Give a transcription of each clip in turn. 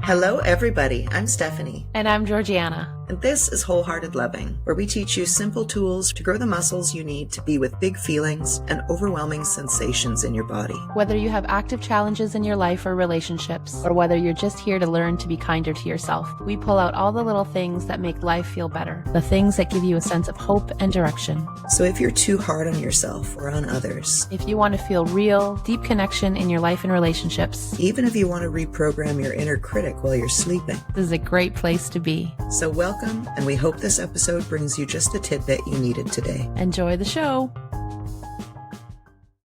Hello, everybody. I'm Stephanie. And I'm Georgianna. And this is Wholehearted Loving, where we teach you simple tools to grow the muscles you need to be with big feelings and overwhelming sensations in your body. Whether you have active challenges in your life or relationships, or whether you're just here to learn to be kinder to yourself, we pull out all the little things that make life feel better, the things that give you a sense of hope and direction. So if you're too hard on yourself or on others, if you want to feel real, deep connection in your life and relationships, even if you want to reprogram your inner critic while you're sleeping, this is a great place to be. So welcome, and we hope this episode brings you just the tidbit you needed today. Enjoy the show.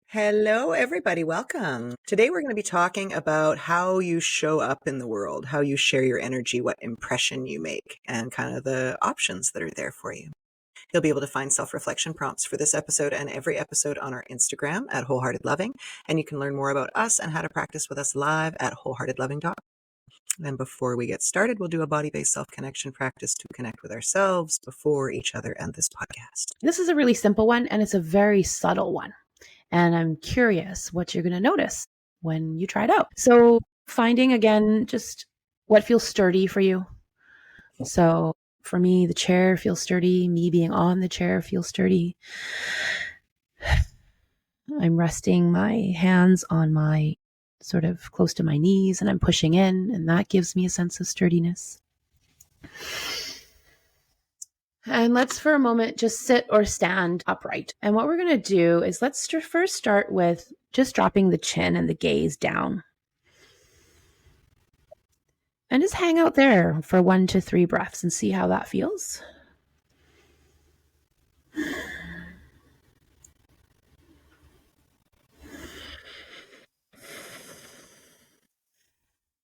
Hello, everybody. Welcome. Today, we're going to be talking about how you show up in the world, how you share your energy, what impression you make, and kind of the options that are there for you. You'll be able to find self-reflection prompts for this episode and every episode on our Instagram at Wholehearted Loving. And you can learn more about us and how to practice with us live at wholeheartedloving.com. And before we get started, we'll do a body-based self-connection practice to connect with ourselves before each other and this podcast. This is a really simple one, and it's a very subtle one. And I'm curious what you're going to notice when you try it out. So finding, again, just what feels sturdy for you. So for me, the chair feels sturdy. Me being on the chair feels sturdy. I'm resting my hands on my sort of close to my knees, and I'm pushing in, and that gives me a sense of sturdiness. And let's for a moment just sit or stand upright. And what we're going to do is let's first start with just dropping the chin and the gaze down. And just hang out there for 1 to 3 breaths and see how that feels.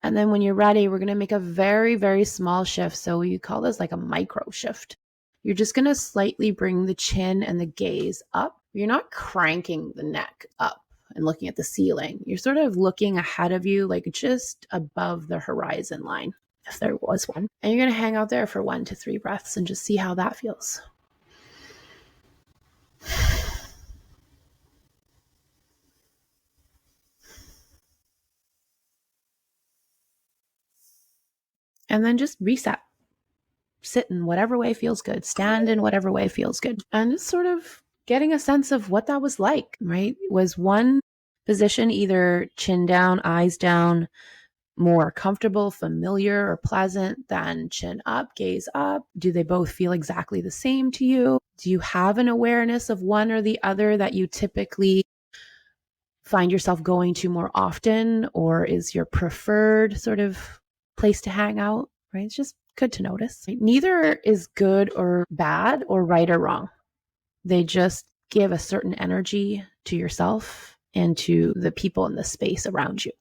And then when you're ready, we're going to make a very, very small shift. So we call this like a micro shift. You're just going to slightly bring the chin and the gaze up. You're not cranking the neck up and looking at the ceiling. You're sort of looking ahead of you, like just above the horizon line, if there was one. And you're going to hang out there for 1 to 3 breaths and just see how that feels. And then just reset. Sit in whatever way feels good. Stand in whatever way feels good. And just sort of getting a sense of what that was like, right? Was one position either chin down, eyes down, more comfortable, familiar, or pleasant than chin up, gaze up? Do they both feel exactly the same to you? Do you have an awareness of one or the other that you typically find yourself going to more often, or is your preferred sort of place to hang out, right? It's just good to notice. Right? Neither is good or bad or right or wrong. They just give a certain energy to yourself and to the people in the space around you.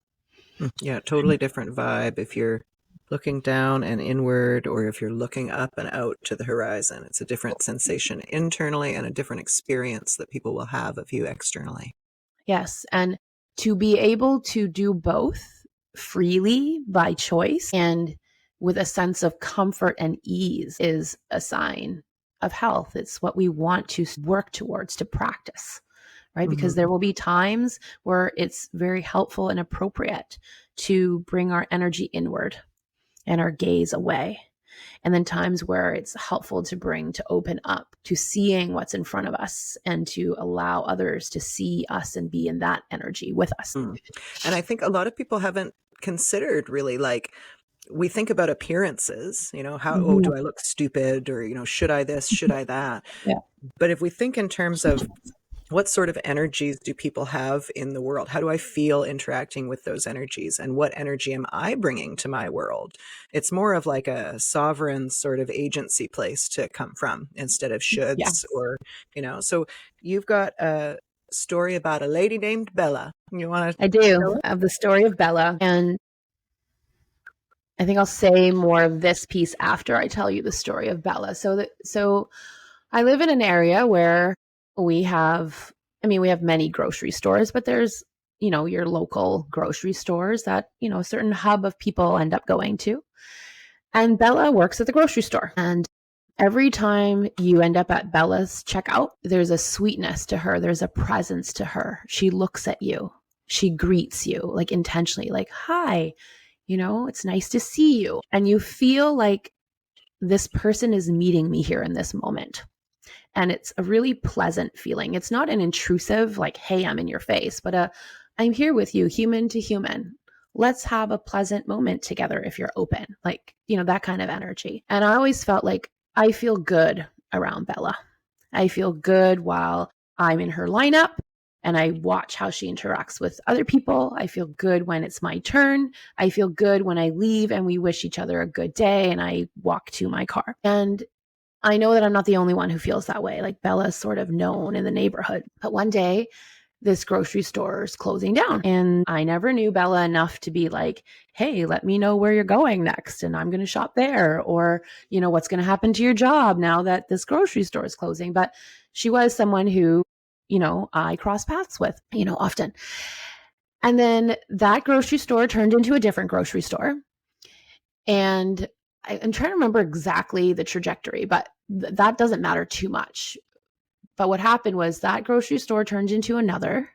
Yeah, totally different vibe if you're looking down and inward, or if you're looking up and out to the horizon. It's a different sensation internally and a different experience that people will have of you externally. Yes, and to be able to do both freely by choice and with a sense of comfort and ease is a sign of health. It's what we want to work towards, to practice, right? Mm-hmm. Because there will be times where it's very helpful and appropriate to bring our energy inward and our gaze away. And then times where it's helpful to open up to seeing what's in front of us and to allow others to see us and be in that energy with us. And I think a lot of people haven't considered really, like, we think about appearances, how, do I look stupid, or, should I this, should I that? Yeah. But if we think in terms of what sort of energies do people have in the world? How do I feel interacting with those energies? And what energy am I bringing to my world? It's more of like a sovereign sort of agency place to come from instead of shoulds. Yes. Or, so you've got a story about a lady named Bella. You want to? I do. Of the story of Bella. And I think I'll say more of this piece after I tell you the story of Bella. So I live in an area where we have many grocery stores, but there's, your local grocery stores that, a certain hub of people end up going to. And Bella works at the grocery store. And every time you end up at Bella's checkout, there's a sweetness to her. There's a presence to her. She looks at you. She greets you like intentionally, like, hi, It's nice to see you. And you feel like this person is meeting me here in this moment. And it's a really pleasant feeling. It's not an intrusive, like, hey, I'm in your face, but I'm here with you, human to human. Let's have a pleasant moment together if you're open, like, that kind of energy. And I always felt like I feel good around Bella. I feel good while I'm in her lineup and I watch how she interacts with other people. I feel good when it's my turn. I feel good when I leave and we wish each other a good day and I walk to my car. And I know that I'm not the only one who feels that way. Like, Bella's sort of known in the neighborhood. But one day, this grocery store is closing down. And I never knew Bella enough to be like, hey, let me know where you're going next. And I'm going to shop there. Or, what's going to happen to your job now that this grocery store is closing. But she was someone who, I cross paths with, often. And then that grocery store turned into a different grocery store. And I'm trying to remember exactly the trajectory, but that doesn't matter too much. But what happened was that grocery store turned into another.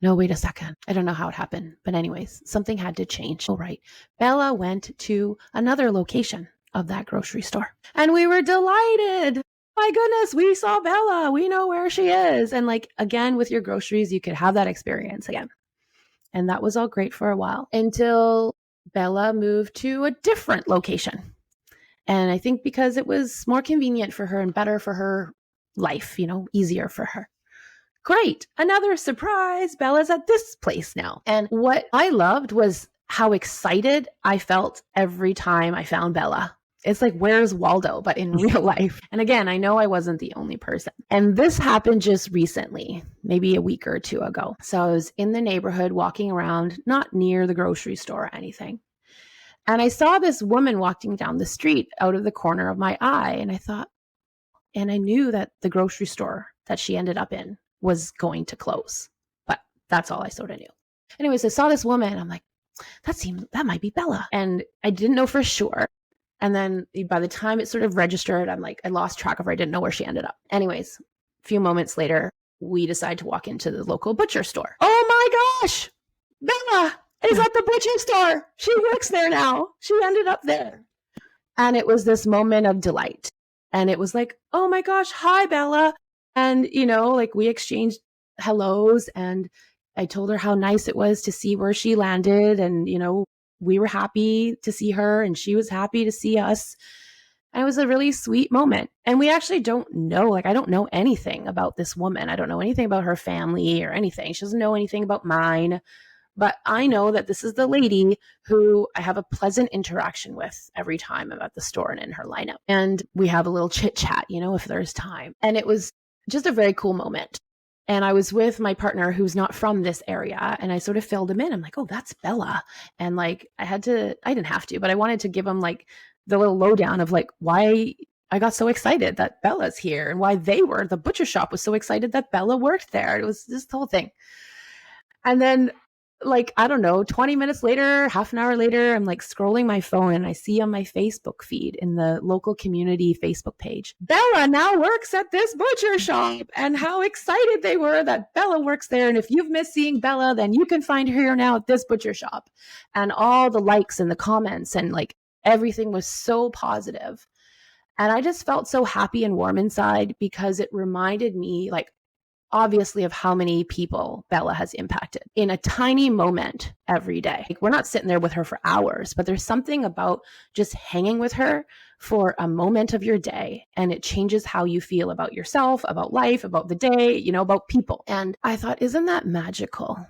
No, wait a second. I don't know how it happened. But anyways, something had to change. Oh, right. Bella went to another location of that grocery store. And we were delighted. My goodness, we saw Bella. We know where she is. And like, again, with your groceries, you could have that experience again. And that was all great for a while until Bella moved to a different location. And I think because it was more convenient for her and better for her life, easier for her. Great. Another surprise. Bella's at this place now. And what I loved was how excited I felt every time I found Bella. It's like, where's Waldo, but in real life. And again, I know I wasn't the only person. And this happened just recently, maybe a week or two ago. So I was in the neighborhood walking around, not near the grocery store or anything. And I saw this woman walking down the street out of the corner of my eye. And I thought, and I knew that the grocery store that she ended up in was going to close. But that's all I sort of knew. Anyways, I saw this woman. I'm like, that might be Bella. And I didn't know for sure. And then by the time it sort of registered, I'm like, I lost track of her. I didn't know where she ended up. Anyways, a few moments later, we decide to walk into the local butcher store. Oh my gosh, Bella is at the butcher store. She works there now. She ended up there. And it was this moment of delight. And it was like, oh my gosh, hi, Bella. And, like we exchanged hellos and I told her how nice it was to see where she landed. And, we were happy to see her and she was happy to see us. And it was a really sweet moment. And we actually don't know, I don't know anything about this woman. I don't know anything about her family or anything. She doesn't know anything about mine. But I know that this is the lady who I have a pleasant interaction with every time I'm at the store and in her lineup. And we have a little chit chat, if there's time. And it was just a very cool moment. And I was with my partner who's not from this area. And I sort of filled him in. I'm like, oh, that's Bella. And I didn't have to, but I wanted to give him the little lowdown of why I got so excited that Bella's here and why the butcher shop was so excited that Bella worked there. It was this whole thing. And then I don't know, 20 minutes later, half an hour later, I'm scrolling my phone and I see on my Facebook feed in the local community Facebook page, Bella now works at this butcher shop and how excited they were that Bella works there. And if you've missed seeing Bella, then you can find her here now at this butcher shop. And all the likes and the comments and everything was so positive. And I just felt so happy and warm inside because it reminded me obviously of how many people Bella has impacted in a tiny moment every day. We're not sitting there with her for hours, but there's something about just hanging with her for a moment of your day. And it changes how you feel about yourself, about life, about the day, about people. And I thought, isn't that magical?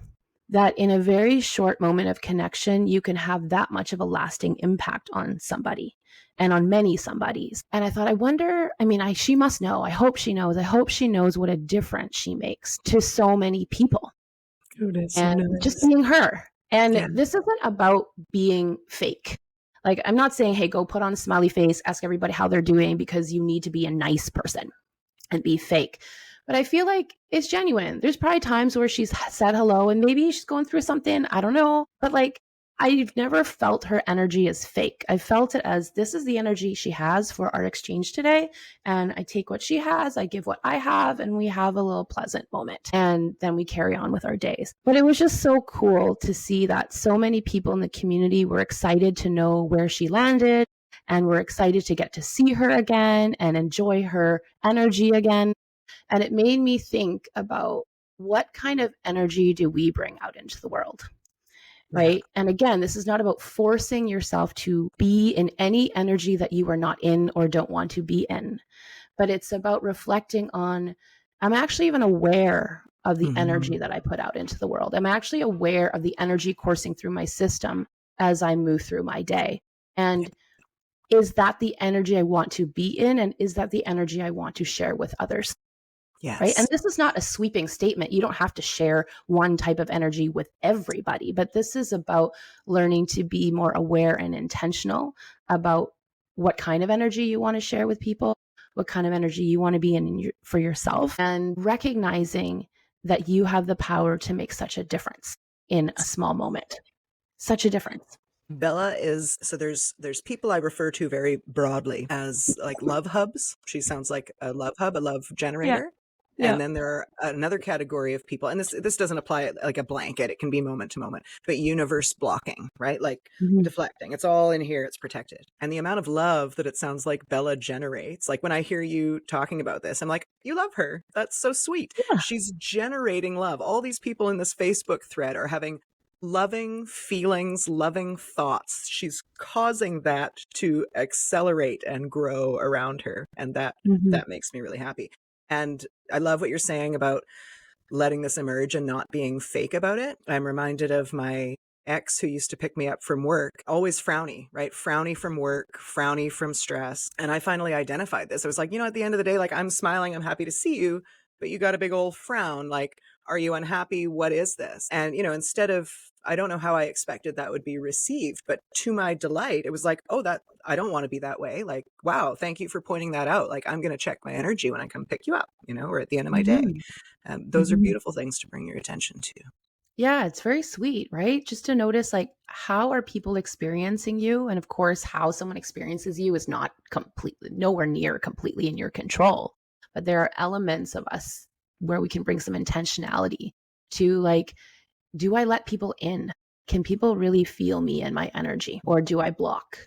That in a very short moment of connection, you can have that much of a lasting impact on somebody. And on many somebodies. And I thought, I wonder, she must know. I hope she knows. I hope she knows what a difference she makes to so many people. Oh, that's and so nice. Just being her. And This isn't about being fake. I'm not saying, hey, go put on a smiley face, ask everybody how they're doing because you need to be a nice person and be fake. But I feel like it's genuine. There's probably times where she's said hello and maybe she's going through something. I don't know. But I've never felt her energy as fake. I felt it as this is the energy she has for our exchange today. And I take what she has, I give what I have, and we have a little pleasant moment. And then we carry on with our days. But it was just so cool to see that so many people in the community were excited to know where she landed and were excited to get to see her again and enjoy her energy again. And it made me think about what kind of energy do we bring out into the world? Right. And again, this is not about forcing yourself to be in any energy that you are not in or don't want to be in, but it's about reflecting on, I'm actually even aware of the energy that I put out into the world. I'm actually aware of the energy coursing through my system as I move through my day. And is that the energy I want to be in? And is that the energy I want to share with others? Yes. Right. And this is not a sweeping statement. You don't have to share one type of energy with everybody, but this is about learning to be more aware and intentional about what kind of energy you want to share with people, what kind of energy you want to be in for yourself, and recognizing that you have the power to make such a difference in a small moment. Such a difference. Bella is, so there's people I refer to very broadly as like love hubs. She sounds like a love hub, a love generator. Yeah. And then there are another category of people, and this doesn't apply like a blanket. It can be moment to moment, but universe blocking, right? Like deflecting. It's all in here. It's protected. And the amount of love that it sounds like Bella generates, like when I hear you talking about this, I'm like, you love her. That's so sweet. Yeah. She's generating love. All these people in this Facebook thread are having loving feelings, loving thoughts. She's causing that to accelerate and grow around her. And that makes me really happy. And I love what you're saying about letting this emerge and not being fake about it. I'm reminded of my ex who used to pick me up from work, always frowny, right? Frowny from work, frowny from stress. And I finally identified this. I was like, at the end of the day, like, I'm smiling, I'm happy to see you, but you got a big old frown. Like, are you unhappy? What is this? And, instead of, I don't know how I expected that would be received, but to my delight, it was like, oh, I don't want to be that way. Like, wow, thank you for pointing that out. Like, I'm going to check my energy when I come pick you up, or at the end of my day. Those are beautiful things to bring your attention to. Yeah, it's very sweet, right? Just to notice, like, how are people experiencing you? And of course, how someone experiences you is not nowhere near completely in your control. But there are elements of us where we can bring some intentionality to, like, do I let people in? Can people really feel me and my energy? Or do I block?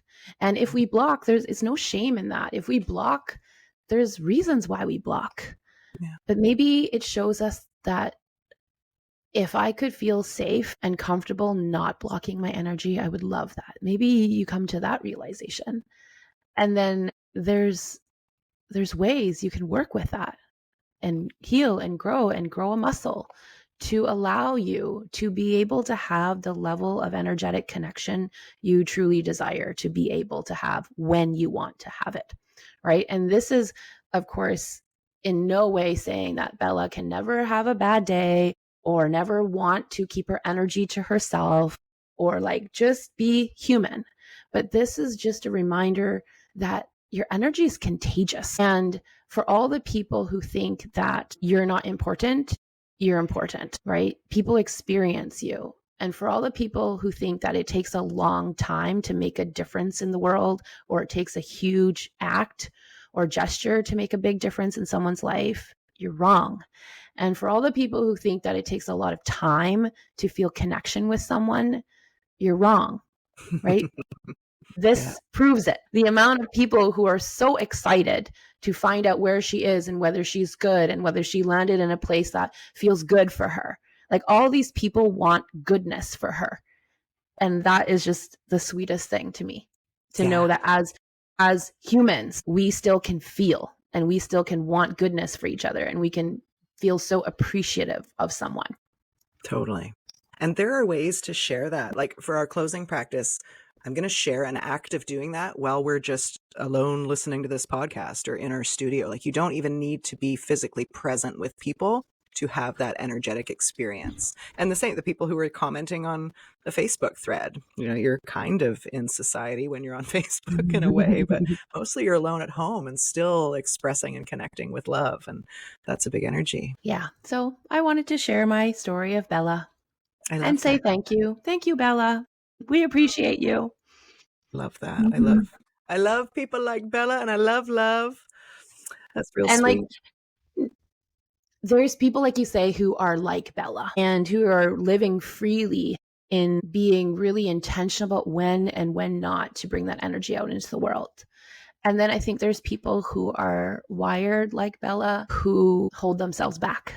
And if we block, it's no shame in that. If we block, there's reasons why we block. Yeah. But maybe it shows us that if I could feel safe and comfortable not blocking my energy, I would love that. Maybe you come to that realization. And then there's ways you can work with that and heal and grow a muscle to allow you to be able to have the level of energetic connection you truly desire to be able to have when you want to have it. Right. And this is, of course, in no way saying that Bella can never have a bad day or never want to keep her energy to herself or like just be human. But this is just a reminder that your energy is contagious. And for all the people who think that you're not important, you're important, right? People experience you. And for all the people who think that it takes a long time to make a difference in the world, or it takes a huge act or gesture to make a big difference in someone's life, you're wrong. And for all the people who think that it takes a lot of time to feel connection with someone, you're wrong, right? This proves it. The amount of people who are so excited to find out where she is and whether she's good and whether she landed in a place that feels good for her. Like, all these people want goodness for her. And that is just the sweetest thing to me, to know that as humans, we still can feel and we still can want goodness for each other, and we can feel so appreciative of someone. Totally. And there are ways to share that. Like, for our closing practice, I'm going to share an act of doing that while we're just alone listening to this podcast or in our studio. Like, you don't even need to be physically present with people to have that energetic experience. And the people who are commenting on the Facebook thread, you're kind of in society when you're on Facebook in a way, but mostly you're alone at home and still expressing and connecting with love. And that's a big energy. Yeah. So I wanted to share my story of Bella I love and say that. thank you. Thank you, Bella. We appreciate you. Love that. Mm-hmm. I love people like Bella, and I love love. That's real And like, sweet. there's people, like you say, who are like Bella and who are living freely in being really intentional about when and when not to bring that energy out into the world. And then I think there's people who are wired like Bella who hold themselves back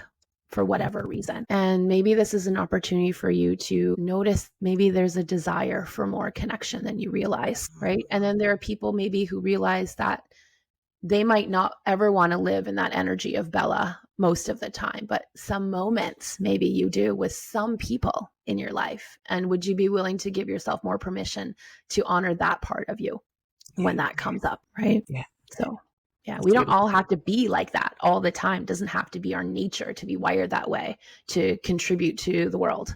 for whatever reason. And maybe this is an opportunity for you to notice maybe there's a desire for more connection than you realize, right? And then there are people maybe who realize that they might not ever want to live in that energy of Bella most of the time, but some moments maybe you do with some people in your life. And would you be willing to give yourself more permission to honor that part of you when that comes up, right? Yeah. So, yeah, That's we don't beautiful. all have to be like that all the time. It doesn't have to be our nature to be wired that way to contribute to the world.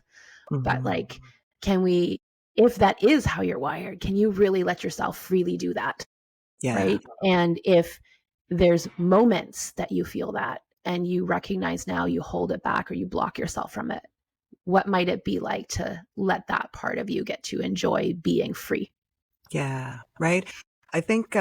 But like, can we, if that is how you're wired, can you really let yourself freely do that? Yeah. Right. And if there's moments that you feel that and you recognize now you hold it back or you block yourself from it, what might it be like to let that part of you get to enjoy being free? Yeah. Right. I think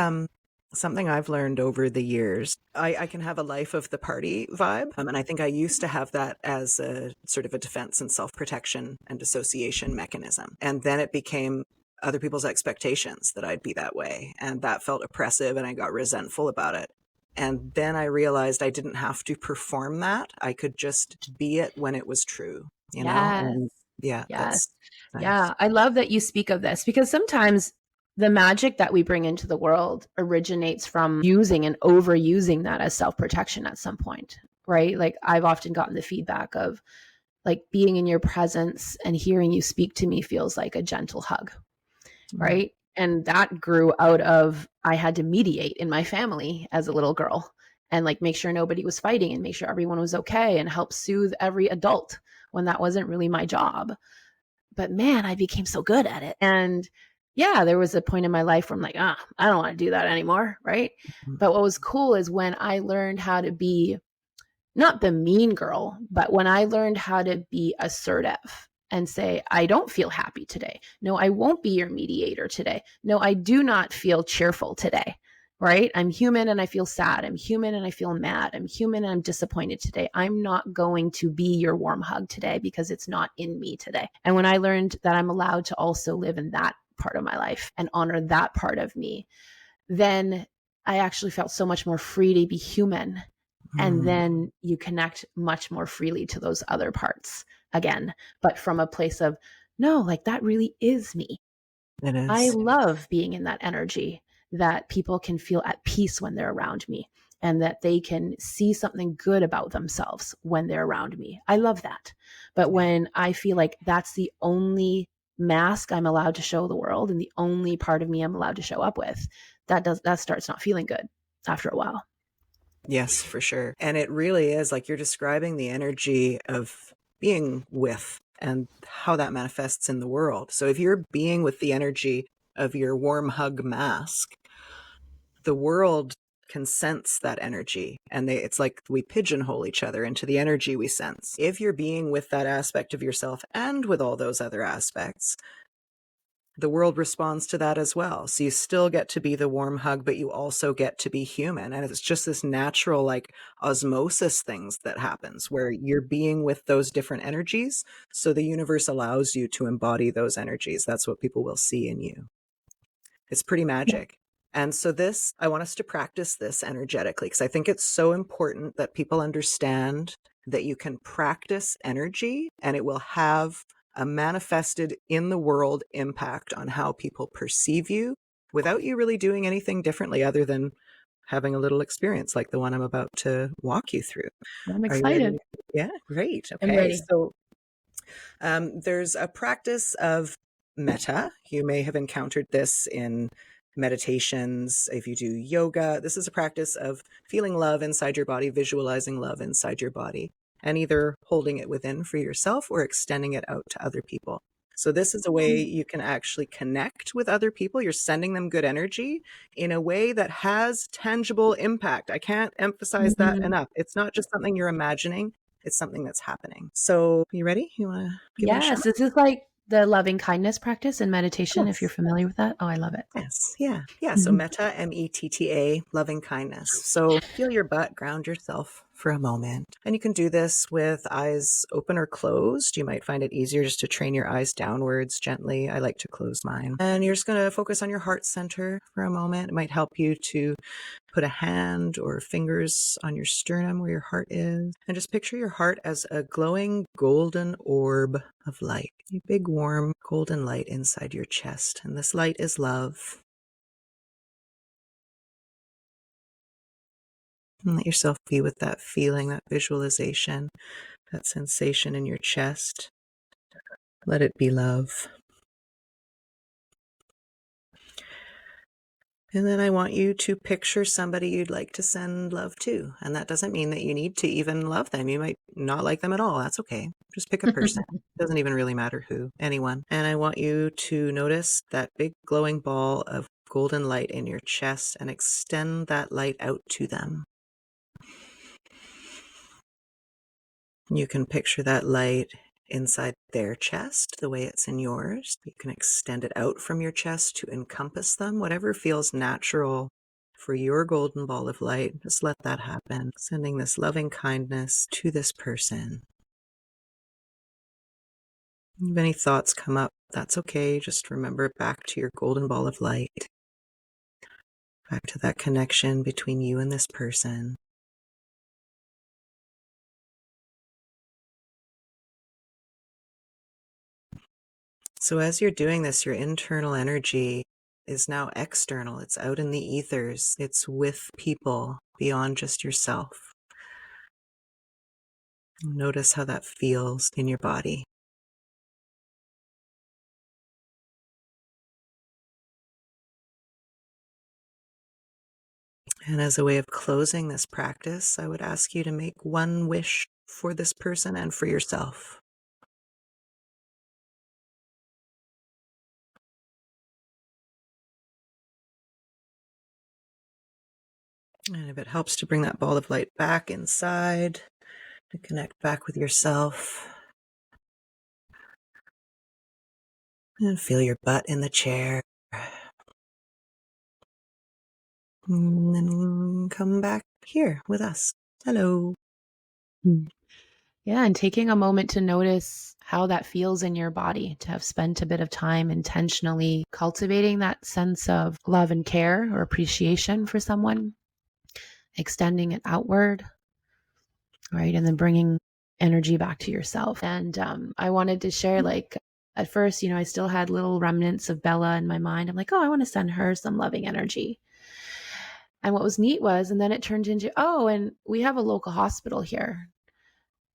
something I've learned over the years, I can have a life of the party vibe. And I think I used to have that as a sort of a defense and self-protection and dissociation mechanism. And then it became other people's expectations that I'd be that way. And that felt oppressive, and I got resentful about it. And then I realized I didn't have to perform that. I could just be it when it was true, you know? Yes. And yeah, Yes. that's nice. Yeah. I love that you speak of this because sometimes the magic that we bring into the world originates from using and overusing that as self protection at some point, right? Like I've often gotten the feedback of like being in your presence and hearing you speak to me feels like a gentle hug, right? And that grew out of I had to mediate in my family as a little girl and like make sure nobody was fighting and make sure everyone was okay and help soothe every adult when that wasn't really my job. But man, I became so good at it. And yeah, there was a point in my life where I'm like, I don't want to do that anymore. Right. But what was cool is when I learned how to be not the mean girl, but when I learned how to be assertive and say, I don't feel happy today. No, I won't be your mediator today. No, I do not feel cheerful today. Right? I'm human and I feel sad. I'm human and I feel mad. I'm human and I'm disappointed today. I'm not going to be your warm hug today because it's not in me today. And when I learned that I'm allowed to also live in that part of my life and honor that part of me, then I actually felt so much more free to be human. And then you connect much more freely to those other parts again, but from a place of, no, like that really is me. It is. I love being in that energy that people can feel at peace when they're around me and that they can see something good about themselves when they're around me. I love that. But when I feel like that's the only mask I'm allowed to show the world and the only part of me I'm allowed to show up with, that starts not feeling good after a while. Yes, for sure. And it really is like you're describing the energy of being with and how that manifests in the world. So if you're being with the energy of your warm hug mask, the world can sense that energy, and it's like we pigeonhole each other into the energy we sense. If you're being with that aspect of yourself and with all those other aspects, the world responds to that as well. So you still get to be the warm hug, but you also get to be human. And it's just this natural, like osmosis things that happens where you're being with those different energies. So the universe allows you to embody those energies. That's what people will see in you. It's pretty magic. And so I want us to practice this energetically because I think it's so important that people understand that you can practice energy and it will have a manifested in the world impact on how people perceive you without you really doing anything differently other than having a little experience like the one I'm about to walk you through. I'm Are you ready? excited. Yeah, great. I'm Okay. ready. So there's a practice of Metta. You may have encountered this in meditations. If you do yoga, this is a practice of feeling love inside your body, visualizing love inside your body, and either holding it within for yourself or extending it out to other people. So this is a way you can actually connect with other people. You're sending them good energy in a way that has tangible impact. I can't emphasize that enough. It's not just something you're imagining. It's something that's happening. So you ready? You want to give it a shot? Yes, this is like the loving kindness practice in meditation, if you're Yes. familiar with that. Oh, I love it. Yes. Yeah. Yeah. So Mhm. Metta, Metta, loving kindness. So feel your butt, ground yourself for a moment. And you can do this with eyes open or closed. You might find it easier just to train your eyes downwards gently. I like to close mine. And you're just going to focus on your heart center for a moment. It might help you to put a hand or fingers on your sternum where your heart is. And just picture your heart as a glowing golden orb of light. A big warm golden light inside your chest. And this light is love. And let yourself be with that feeling, that visualization, that sensation in your chest. Let it be love. And then I want you to picture somebody you'd like to send love to. And that doesn't mean that you need to even love them. You might not like them at all. That's okay. Just pick a person. It doesn't even really matter who, anyone. And I want you to notice that big glowing ball of golden light in your chest and extend that light out to them. You can picture that light inside their chest the way it's in yours. You can extend it out from your chest to encompass them, whatever feels natural for your golden ball of light. Just let that happen, sending this loving kindness to this person. If any thoughts come up, that's okay. Just remember back to your golden ball of light, back to that connection between you and this person. So as you're doing this, your internal energy is now external. It's out in the ethers. It's with people beyond just yourself. Notice how that feels in your body. And as a way of closing this practice, I would ask you to make one wish for this person and for yourself. And if it helps to bring that ball of light back inside, to connect back with yourself, and feel your butt in the chair. And then come back here with us. Hello. Yeah, and taking a moment to notice how that feels in your body, to have spent a bit of time intentionally cultivating that sense of love and care or appreciation for someone, extending it outward, right? And then bringing energy back to yourself. And I wanted to share, like, at first, I still had little remnants of Bella in my mind. I'm like, oh, I want to send her some loving energy. And what was neat was, and then it turned into, oh, and we have a local hospital here.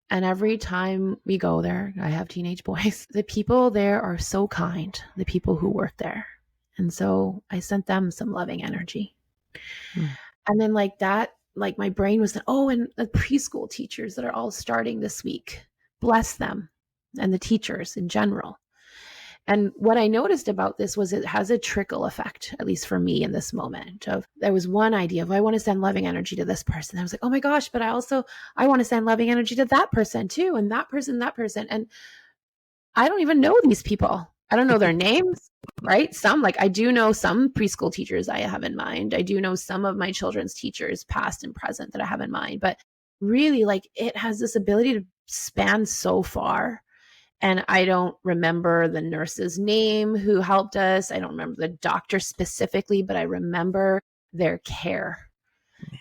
And every time we go there, I have teenage boys, the people there are so kind, the people who work there. And so I sent them some loving energy. And then like that, like my brain was, oh, and the preschool teachers that are all starting this week, bless them, and the teachers in general. And what I noticed about this was it has a trickle effect, at least for me in this moment. Of there was one idea of I want to send loving energy to this person. I was like, oh my gosh, but I want to send loving energy to that person too, and that person, that person. And I don't even know these people. I don't know their names, right? Some, like, I do know some preschool teachers I have in mind. I do know some of my children's teachers, past and present, that I have in mind. But really, like, it has this ability to span so far. And I don't remember the nurse's name who helped us. I don't remember the doctor specifically, but I remember their care.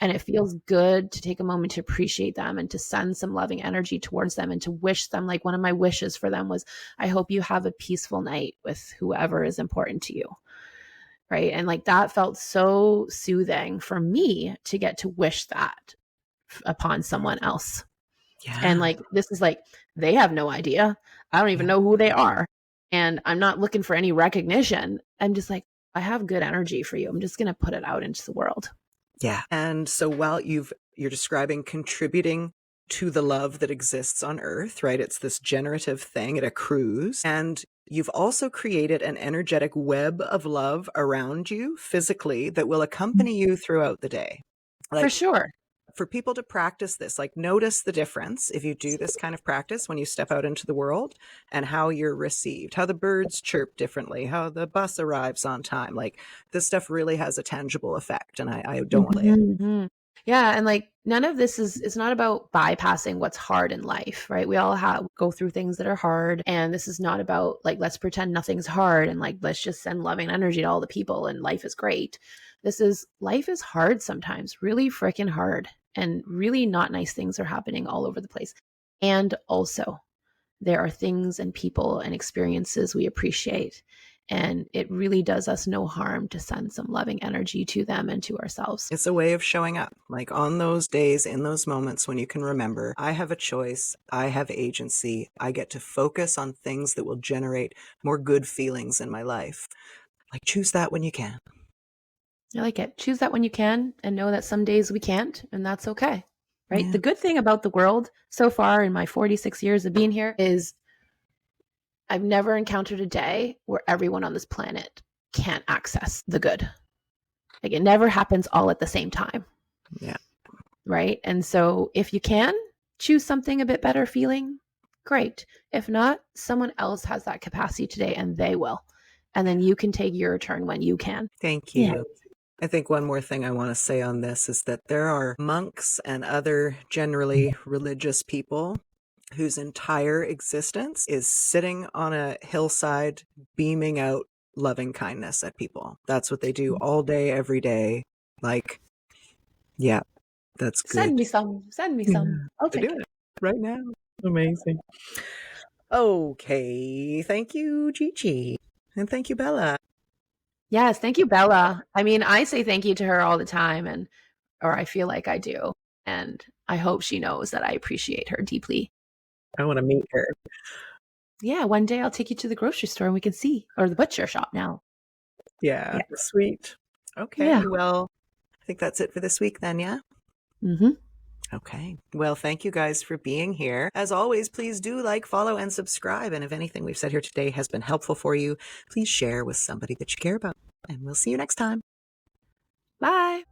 And it feels good to take a moment to appreciate them and to send some loving energy towards them and to wish them, like one of my wishes for them was, I hope you have a peaceful night with whoever is important to you. Right. And like that felt so soothing for me to get to wish that upon someone else. Yeah. And like, this is like, they have no idea. I don't even know who they are. And I'm not looking for any recognition. I'm just like, I have good energy for you. I'm just going to put it out into the world. Yeah. And so while you're describing contributing to the love that exists on Earth, right? It's this generative thing, it accrues. And you've also created an energetic web of love around you physically that will accompany you throughout the day. For sure. for people to practice this, like notice the difference if you do this kind of practice when you step out into the world and how you're received, how the birds chirp differently, how the bus arrives on time. Like this stuff really has a tangible effect, and I don't play it. Mm-hmm. Yeah. And like none of this is, it's not about bypassing what's hard in life, right? We all go through things that are hard. And this is not about like, let's pretend nothing's hard and like, let's just send loving energy to all the people and life is great. Life is hard sometimes, really freaking hard. And really not nice things are happening all over the place. And also, there are things and people and experiences we appreciate. And it really does us no harm to send some loving energy to them and to ourselves. It's a way of showing up, like on those days, in those moments when you can remember, I have a choice, I have agency, I get to focus on things that will generate more good feelings in my life. Like choose that when you can. I like it. Choose that when you can and know that some days we can't, and that's okay. Right? Yeah. The good thing about the world so far in my 46 years of being here is I've never encountered a day where everyone on this planet can't access the good. Like it never happens all at the same time. Yeah. Right? And so if you can choose something a bit better feeling, great. If not, someone else has that capacity today and they will. And then you can take your turn when you can. Thank you. Yeah. I think one more thing I want to say on this is that there are monks and other generally religious people whose entire existence is sitting on a hillside beaming out loving kindness at people. That's what they do all day, every day. Like, yeah, that's good. Send me some. Send me some. I'll take it right now. Amazing. Okay. Thank you, Gigi. And thank you, Bella. Yes, thank you, Bella. I mean, I say thank you to her all the time, or I feel like I do. And I hope she knows that I appreciate her deeply. I want to meet her. Yeah, one day I'll take you to the grocery store and we can see, or the butcher shop now. Yeah. Sweet. Okay. Yeah. Well, I think that's it for this week then, yeah? Mm-hmm. Okay. Well, thank you guys for being here. As always, please do like, follow, and subscribe. And if anything we've said here today has been helpful for you, please share with somebody that you care about. And we'll see you next time. Bye.